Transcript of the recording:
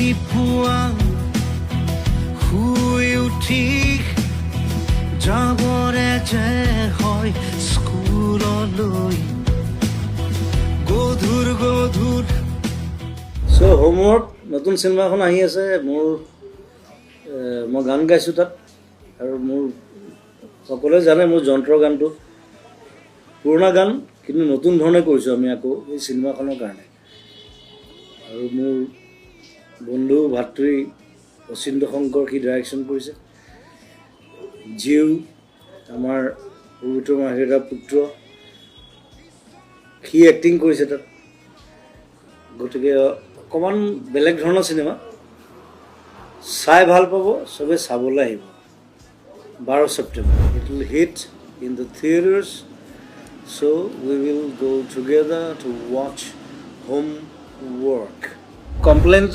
ৰাতিপুৱা শুই উঠি যাবৰে যে হয় স্কুললৈ গধুৰ চ' হোমৱৰ্ক নতুন চিনেমাখন আহি আছে মোৰ মই গান গাইছোঁ তাত আৰু মোৰ সকলোৱে জানে মোৰ যন্ত্ৰ গানটো পুৰণা গান কিন্তু নতুন ধৰণে কৰিছোঁ আমি আকৌ এই চিনেমাখনৰ কাৰণে আৰু মোৰ বন্ধু ভাতৃ অচিন্ত শংকৰ সি ডাইৰেকশ্যন কৰিছে জীউ আমাৰ পবিত্ৰ মাহিৰাৰ পুত্ৰ সি এক্টিং কৰিছে তাত গতিকে অকণমান বেলেগ ধৰণৰ চিনেমা চাই ভাল পাব চবে চাবলৈ আহিব 12 September it will hit in the theatres so we will go together to watch Homework. Complaint